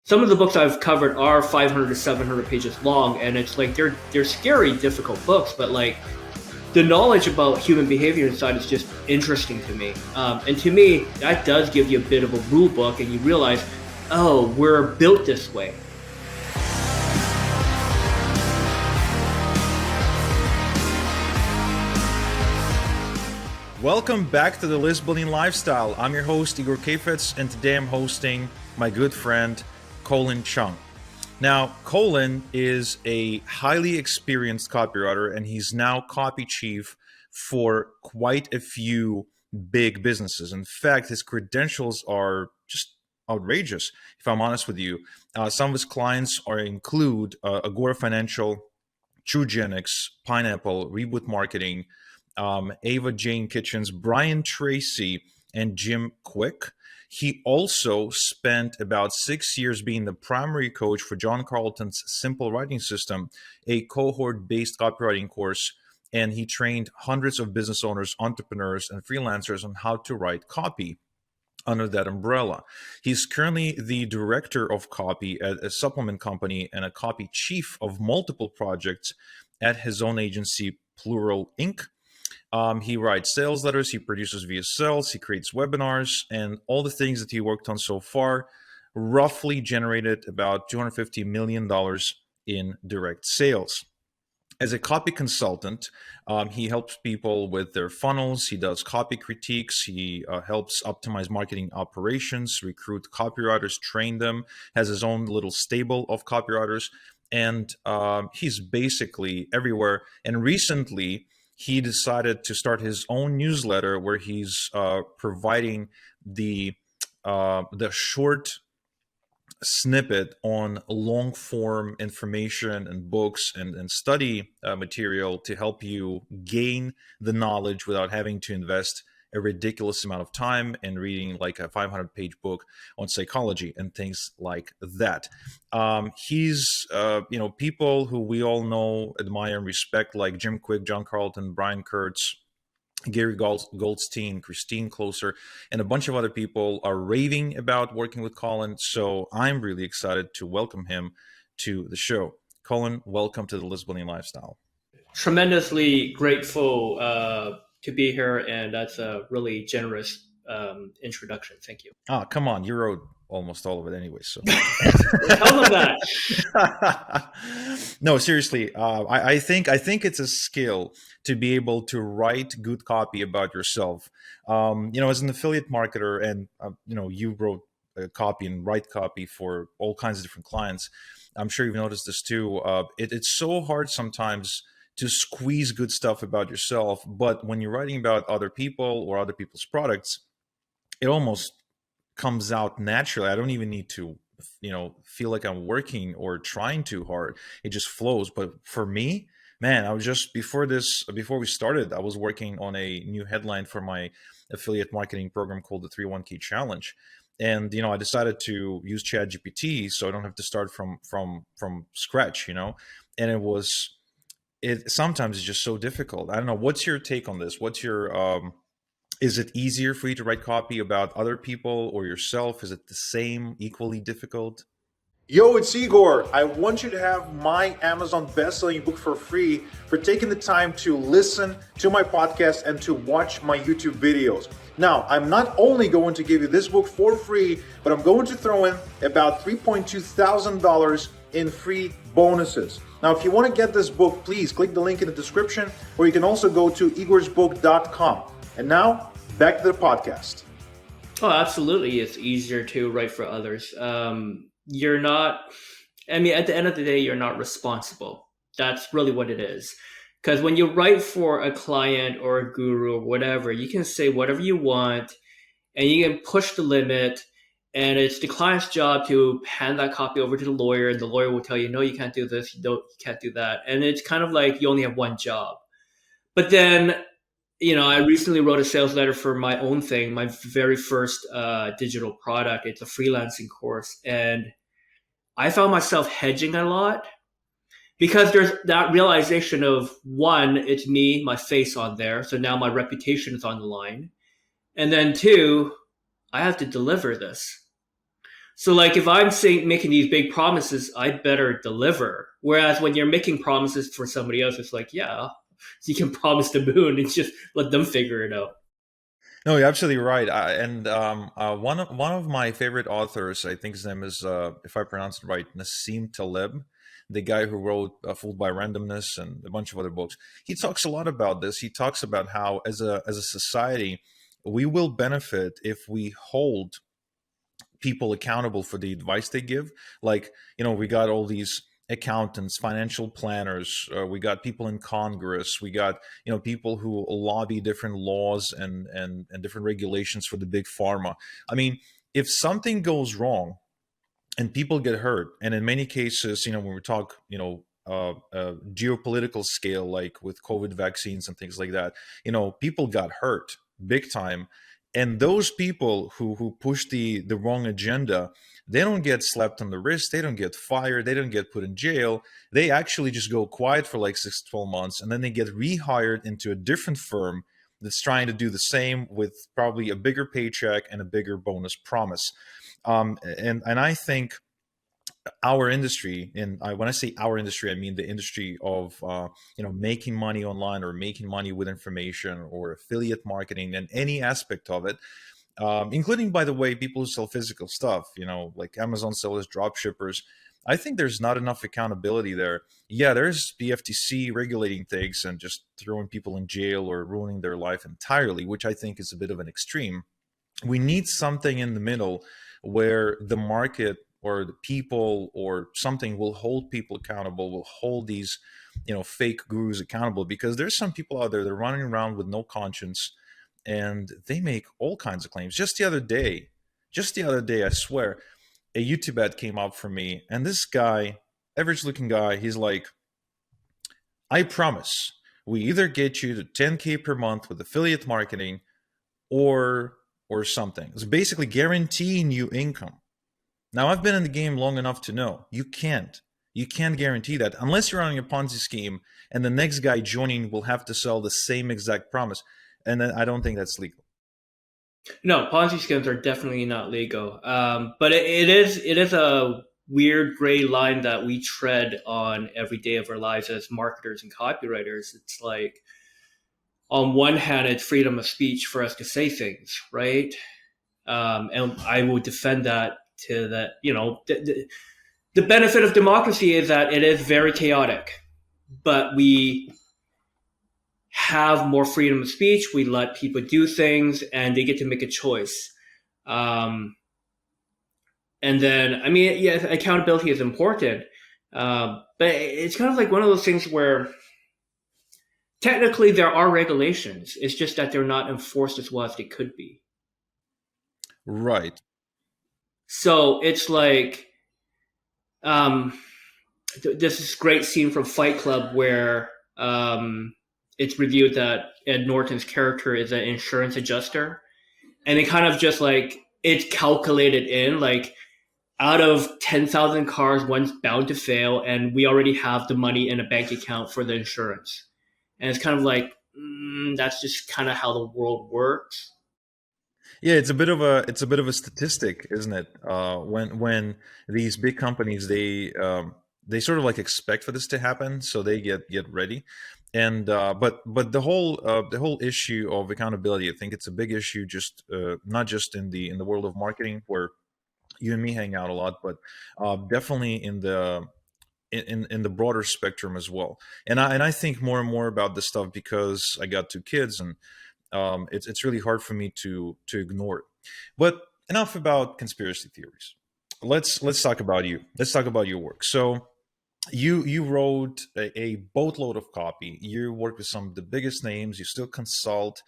some of the books I've covered are 500 to 700 pages long, and it's like they're scary, difficult books, but like the knowledge about human behavior inside is just interesting to me. And to me, that does give you a bit of a rule book, and you realize, oh, we're built this way. Welcome back to the List Building Lifestyle. I'm your host, Igor Kafetz, and today I'm hosting my good friend, Colin Chung. Now, Colin is a highly experienced copywriter, and he's now copy chief for quite a few big businesses. In fact, his credentials are just outrageous, if I'm honest with you. Some of his clients include Agora Financial, TrueGenix, Pineapple, Reboot Marketing, Ava Jane Kitchens, Brian Tracy, and Jim Quick. He also spent about 6 years being the primary coach for John Carlton's Simple Writing System, a cohort-based copywriting course, and he trained hundreds of business owners, entrepreneurs, and freelancers on how to write copy under that umbrella. He's currently the director of copy at a supplement company and a copy chief of multiple projects at his own agency, Plural Inc. He writes sales letters, he produces VSLs, he creates webinars, and all the things that he worked on so far roughly generated about $250 million in direct sales. As a copy consultant, he helps people with their funnels, he does copy critiques, he helps optimize marketing operations, recruit copywriters, train them, has his own little stable of copywriters, and he's basically everywhere. And recently, he decided to start his own newsletter where he's providing the short snippet on long form information and books and study material to help you gain the knowledge without having to invest a ridiculous amount of time in reading like a 500-page book on psychology and things like that. He's, people who we all know, admire, and respect, like Jim Quick, John Carlton, Brian Kurtz, Gary Goldstein, Christine Closer, and a bunch of other people are raving about working with Colin. So I'm really excited to welcome him to the show. Colin, welcome to the List Building Lifestyle. Tremendously grateful to be here, and that's a really generous introduction. Thank you. Oh, come on. You wrote almost all of it anyway, so. Tell them that. No, seriously. I think it's a skill to be able to write good copy about yourself. As an affiliate marketer, and you wrote copy and write copy for all kinds of different clients. I'm sure you've noticed this too. It's so hard sometimes to squeeze good stuff about yourself, but when you're writing about other people or other people's products, it almost comes out naturally. I don't even need to, feel like I'm working or trying too hard. It just flows. But for me, man, I was just before we started, I was working on a new headline for my affiliate marketing program called the 3-1-Key Challenge. And, I decided to use ChatGPT so I don't have to start from scratch, and it sometimes is just so difficult. I don't know. What's your take on this? What's your, is it easier for you to write copy about other people or yourself? Is it the same, equally difficult? Yo, it's Igor. I want you to have my Amazon best-selling book for free for taking the time to listen to my podcast and to watch my YouTube videos. Now, I'm not only going to give you this book for free, but I'm going to throw in about $3.2 thousand in free bonuses. Now, if you want to get this book, please click the link in the description, or you can also go to igorsbook.com. And now, back to the podcast. Oh, absolutely. It's easier to write for others. You're not, at the end of the day, you're not responsible. That's really what it is. Because when you write for a client or a guru or whatever, you can say whatever you want and you can push the limit. And it's the client's job to hand that copy over to the lawyer, and the lawyer will tell you, no, you can't do this, you can't do that. And it's kind of like you only have one job. But then, I recently wrote a sales letter for my own thing, my very first digital product. It's a freelancing course. And I found myself hedging a lot because there's that realization of, one, it's me, my face on there. So now my reputation is on the line. And then two, I have to deliver this. So like if I'm saying making these big promises, I better deliver. Whereas when you're making promises for somebody else, it's like, yeah, you can promise the moon and just let them figure it out. No, you're absolutely right. And one of my favorite authors, I think his name is, if I pronounce it right, Nassim Taleb, the guy who wrote "Fooled by Randomness" and a bunch of other books. He talks a lot about this. He talks about how, as a society, we will benefit if we hold people accountable for the advice they give. Like, we got all these accountants, financial planners, we got people in Congress, we got, people who lobby different laws and different regulations for the big pharma. I mean, if something goes wrong and people get hurt, and in many cases, when we talk, geopolitical scale, like with COVID vaccines and things like that, people got hurt big time. And those people who push the wrong agenda, they don't get slapped on the wrist, they don't get fired, they don't get put in jail. They actually just go quiet for like 6 to 12 months, and then they get rehired into a different firm that's trying to do the same with probably a bigger paycheck and a bigger bonus promise. And I think our industry, and when I say our industry, I mean the industry of making money online, or making money with information, or affiliate marketing, and any aspect of it, including, by the way, people who sell physical stuff, like Amazon sellers, drop shippers. I think there's not enough accountability there. Yeah, there's the FTC regulating things and just throwing people in jail or ruining their life entirely, which I think is a bit of an extreme. We need something in the middle where the market or the people or something will hold people accountable, will hold these fake gurus accountable, because there's some people out there that are running around with no conscience, and they make all kinds of claims. Just the other day, I swear, a YouTube ad came up for me, and this guy, average looking guy, he's like, I promise we either get you to 10K per month with affiliate marketing, or something. It's basically guaranteeing you income. Now, I've been in the game long enough to know you can't. You can't guarantee that unless you're running a Ponzi scheme and the next guy joining will have to sell the same exact promise. And then I don't think that's legal. No, Ponzi schemes are definitely not legal. But it is a weird gray line that we tread on every day of our lives as marketers and copywriters. It's like, on one hand, it's freedom of speech for us to say things, right? And I will defend that to that. The benefit of democracy is that it is very chaotic, but we have more freedom of speech. We let people do things, and they get to make a choice. Um, and then, I mean, yeah, accountability is important, but it's kind of like one of those things where technically there are regulations. It's just that they're not enforced as well as they could be. Right. So it's like, um, this is great scene from Fight Club where it's revealed that Ed Norton's character is an insurance adjuster, and it kind of just like it's calculated in like out of 10,000 cars, one's bound to fail, and we already have the money in a bank account for the insurance, and it's kind of like that's just kind of how the world works. Yeah, it's a bit of a statistic, isn't it? When these big companies, they sort of like expect for this to happen, so they get ready. And but the whole issue of accountability, I think it's a big issue, just not just in the world of marketing, where you and me hang out a lot, but definitely in the broader spectrum as well. And I think more and more about this stuff because I got two kids, and it's really hard for me to ignore it. But enough about conspiracy theories. Let's talk about you. Let's talk about your work. So you wrote a boatload of copy. You work with some of the biggest names. You still consult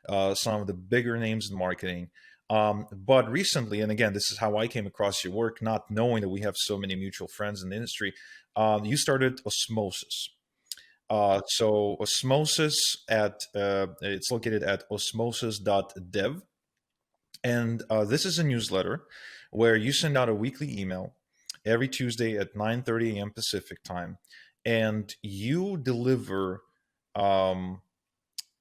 some of the bigger names in marketing. But recently, and again, this is how I came across your work, not knowing that we have so many mutual friends in the industry. You started Osmosis. So Osmosis it's located at osmosis.dev. And this is a newsletter where you send out a weekly email every Tuesday at 9:30 a.m. Pacific time, and you deliver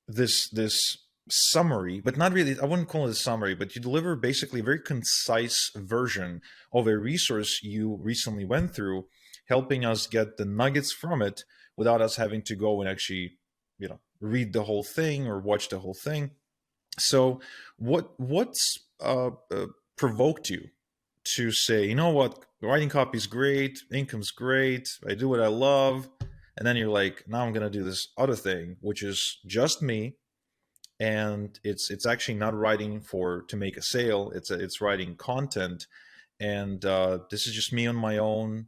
this summary, but not really, I wouldn't call it a summary, but you deliver basically a very concise version of a resource you recently went through, helping us get the nuggets from it without us having to go and actually, read the whole thing or watch the whole thing. So what's provoked you to say, you know what, writing copy is great, income's great, I do what I love, and then you're like, now I'm going to do this other thing, which is just me, and it's actually not writing for to make a sale. It's writing content, and this is just me on my own,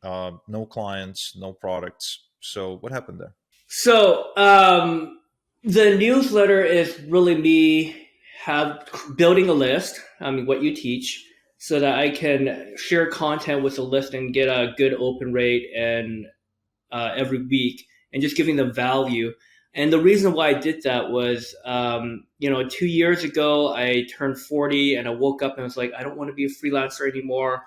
no clients, no products. So what happened there? So the newsletter is really me have building a list. I mean, what you teach, so that I can share content with the list and get a good open rate and every week, and just giving them value. And the reason why I did that was, 2 years ago, I turned 40 and I woke up and was like, I don't want to be a freelancer anymore.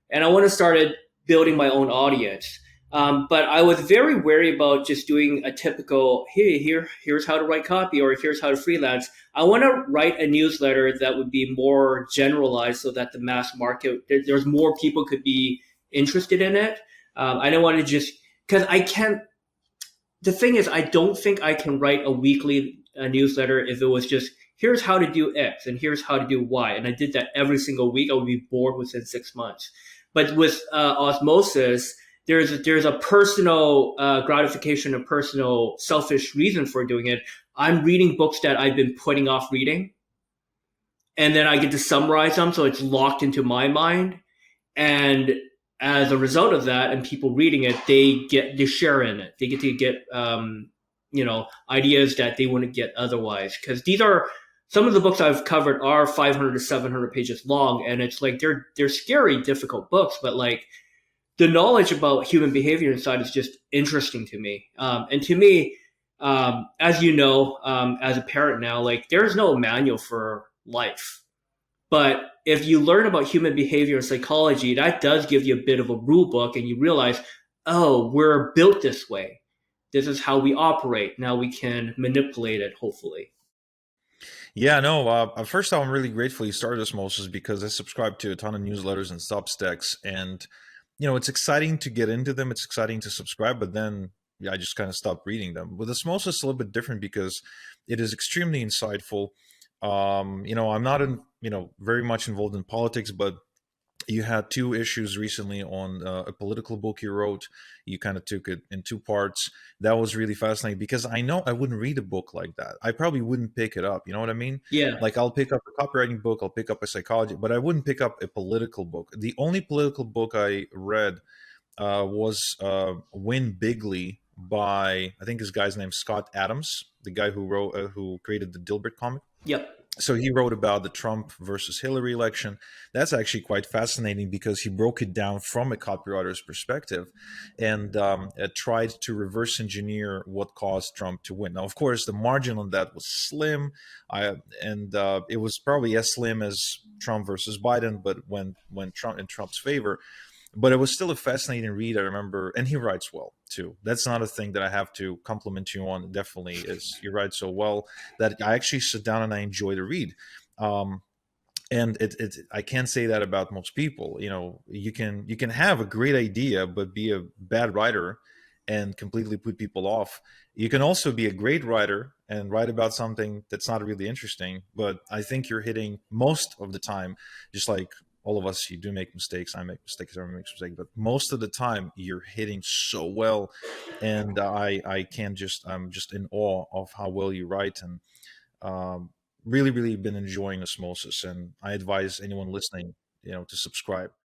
And I want to start building my own audience. But I was very wary about just doing a typical, hey, here's how to write copy, or here's how to freelance. I want to write a newsletter that would be more generalized, so that the mass market, there's more people could be interested in it. I don't want to just, because I can't, the thing is, I don't think I can write a weekly newsletter if it was just, here's how to do X and here's how to do Y. And I did that every single week. I would be bored within 6 months. But with osmosis, there's a personal gratification, a personal selfish reason for doing it. I'm reading books that I've been putting off reading, and then I get to summarize them, so it's locked into my mind. And as a result of that, and people reading it, they share in it. They get to get ideas that they wouldn't get otherwise. Because these are some of the books I've covered are 500 to 700 pages long, and it's like they're scary, difficult books, but like the knowledge about human behavior inside is just interesting to me. And to me, as you know, as a parent now, like there's no manual for life. But if you learn about human behavior and psychology, that does give you a bit of a rule book, and you realize, oh, we're built this way. This is how we operate. Now we can manipulate it, hopefully. Yeah, no. First off, I'm really grateful you started Osmosis, because I subscribe to a ton of newsletters and Substacks, and it's exciting to get into them. It's exciting to subscribe, but then I just kind of stopped reading them. With Osmosis, it's a little bit different because it is extremely insightful. I'm not very much involved in politics, but you had two issues recently on a political book you wrote. You kind of took it in two parts. That was really fascinating, because I know I wouldn't read a book like that. I probably wouldn't pick it up. You know what I mean? Yeah. Like, I'll pick up a copywriting book, I'll pick up a psychology, but I wouldn't pick up a political book. The only political book I read was Win Bigly by, I think this guy's name Scott Adams, the guy who created the Dilbert comic. Yep. So he wrote about the Trump versus Hillary election. That's actually quite fascinating, because he broke it down from a copywriter's perspective, and tried to reverse engineer what caused Trump to win. Now, of course, the margin on that was slim, and it was probably as slim as Trump versus Biden, but when Trump in Trump's favor. But it was still a fascinating read. I remember, and he writes well too. That's not a thing that I have to compliment you on. Definitely is, you write so well that I actually sit down and I enjoy to read. And I can't say that about most people. You can have a great idea but be a bad writer and completely put people off. You can also be a great writer and write about something that's not really interesting. But I think you're hitting most of the time, just like all of us, you do make mistakes. I make mistakes. Everyone makes mistakes. But most of the time, you're hitting so well, and I'm just in awe of how well you write, and really, really been enjoying Osmosis. And I advise anyone listening, to subscribe.